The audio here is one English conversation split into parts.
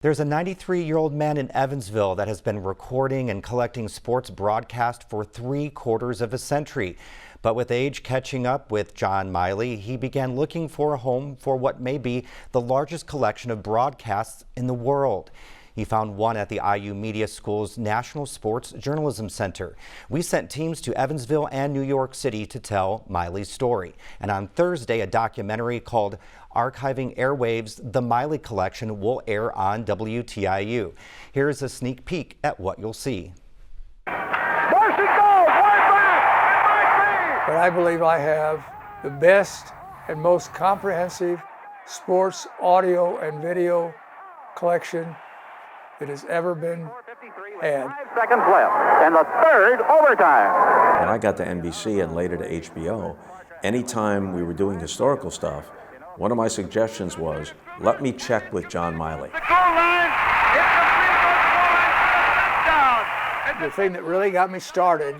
There's a 93-year-old man in Evansville that has been recording and collecting sports broadcasts for 3/4 of a century. But with age catching up with John Miley, he began looking for a home for what may be the largest collection of broadcasts in the world. He found one at the IU Media School's National Sports Journalism Center. We sent teams to Evansville and New York City to tell Miley's story. And on Thursday, a documentary called Archiving Airwaves, The Miley Collection, will air on WTIU. Here's a sneak peek at what you'll see. There she goes, right back. But I believe I have the best and most comprehensive sports audio and video collection that has ever been had. 5 seconds left in the third overtime. When I got to NBC and later to HBO, anytime we were doing historical stuff, one of my suggestions was, let me check with John Miley. The thing that really got me started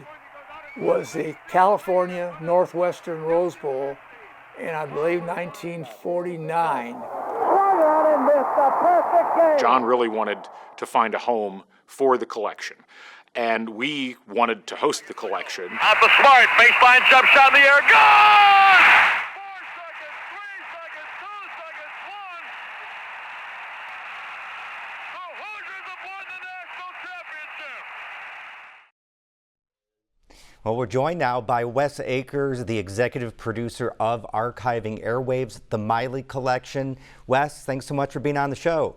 was the California Northwestern Rose Bowl in, I believe, 1949. John really wanted to find a home for the collection, and we wanted to host the collection. Out the Smart, baseline jump shot in the air, gone! 4 seconds, 3 seconds, 2 seconds, 1. The Hoosiers have won the national championship. Well, we're joined now by Wes Akers, the executive producer of Archiving Airwaves, the Miley Collection. Wes, thanks so much for being on the show.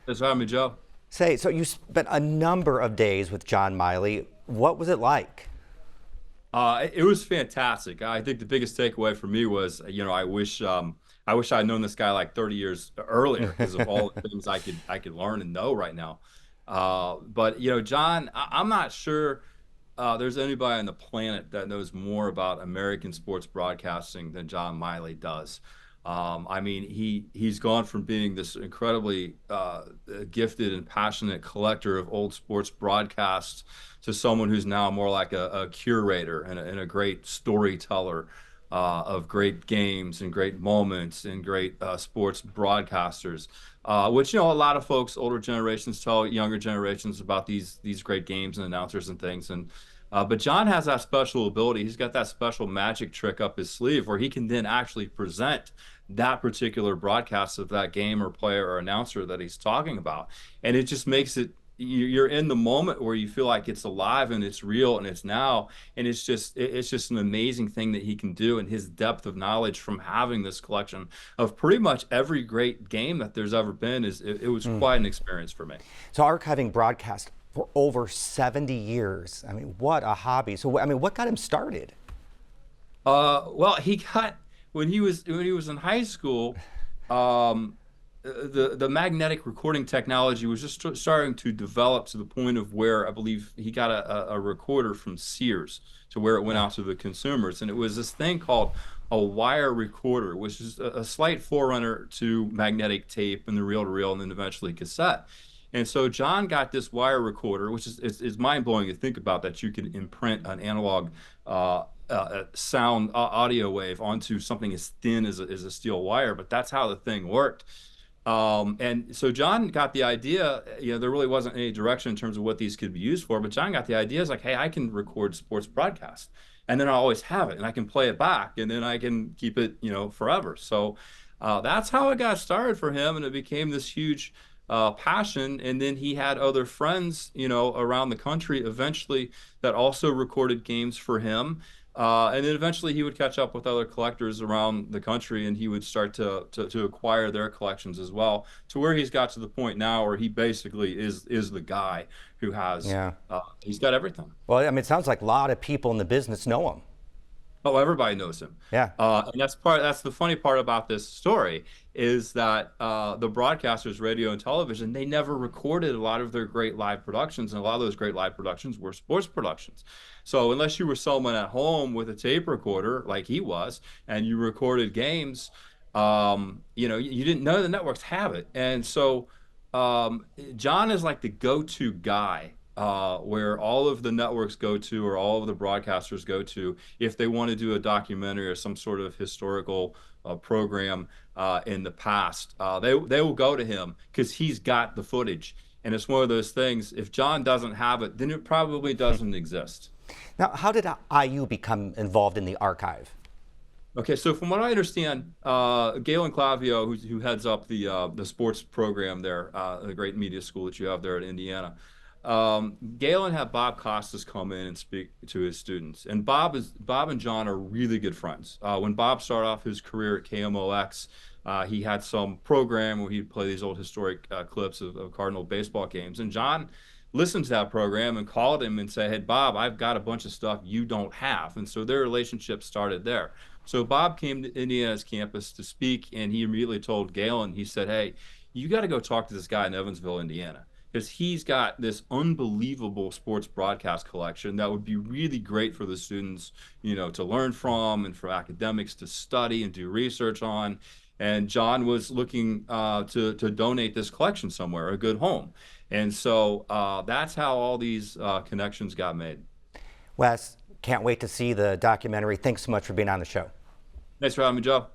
Thanks for having me, Joe. So you spent a number of days with John Miley. What was it like? It was fantastic. I think the biggest takeaway for me was, I wish I'd known this guy like 30 years earlier because of all the things I could learn and know right now. But John, I'm not sure there's anybody on the planet that knows more about American sports broadcasting than John Miley does. He's gone from being this incredibly gifted and passionate collector of old sports broadcasts to someone who's now more like a curator and a great storyteller of great games and great moments and great sports broadcasters, which a lot of folks, older generations, tell younger generations about these great games and announcers and things. But John has that special ability. He's got that special magic trick up his sleeve where he can then actually present that particular broadcast of that game or player or announcer that he's talking about. And it just makes it, you're in the moment where you feel like it's alive and it's real and it's now. And it's just an amazing thing that he can do, and his depth of knowledge from having this collection of pretty much every great game that there's ever been it was quite an experience for me. So archiving broadcast for over 70 years. I mean, what a hobby. So, what got him started? Well, he got, when he was in high school, the magnetic recording technology was just starting to develop to the point of where I believe he got a recorder from Sears to where it went out to the consumers. And it was this thing called a wire recorder, which is a slight forerunner to magnetic tape and the reel-to-reel and then eventually cassette. And so John got this wire recorder, which is mind-blowing to think about, that you could imprint an analog sound audio wave onto something as thin as a steel wire, but that's how the thing worked. And so John got the idea, there really wasn't any direction in terms of what these could be used for, but John got the idea, is like, hey, I can record sports broadcasts, and then I always have it, and I can play it back, and then I can keep it, forever. So that's how it got started for him, and it became this huge passion. And then he had other friends, around the country eventually that also recorded games for him. And then eventually he would catch up with other collectors around the country, and he would start to acquire their collections as well, to where he's got to the point now where he basically is the guy who has, he's got everything. Well, it sounds like a lot of people in the business know him. Oh, everybody knows him. Yeah. And that's the funny part about this story, is that the broadcasters, radio and television, they never recorded a lot of their great live productions, and a lot of those great live productions were sports productions. So unless you were someone at home with a tape recorder like he was, and you recorded games, you didn't know the networks have it. And so John is like the go-to guy where all of the networks go to, or all of the broadcasters go to, if they want to do a documentary or some sort of historical program in the past. They will go to him because he's got the footage. And it's one of those things, if John doesn't have it, then it probably doesn't exist. Now, how did IU become involved in the archive? Okay, so from what I understand, Galen Clavio, who heads up the sports program there, the great media school that you have there at Indiana, Galen had Bob Costas come in and speak to his students. And Bob and John are really good friends. When Bob started off his career at KMOX, he had some program where he'd play these old historic clips of Cardinal baseball games. And John listened to that program and called him and said, "Hey, Bob, I've got a bunch of stuff you don't have." And so their relationship started there. So Bob came to Indiana's campus to speak, and he immediately told Galen, he said, "Hey, you got to go talk to this guy in Evansville, Indiana, because he's got this unbelievable sports broadcast collection that would be really great for the students, to learn from, and for academics to study and do research on." And John was looking to donate this collection somewhere, a good home. And so that's how all these connections got made. Wes, can't wait to see the documentary. Thanks so much for being on the show. Thanks for having me, Joe.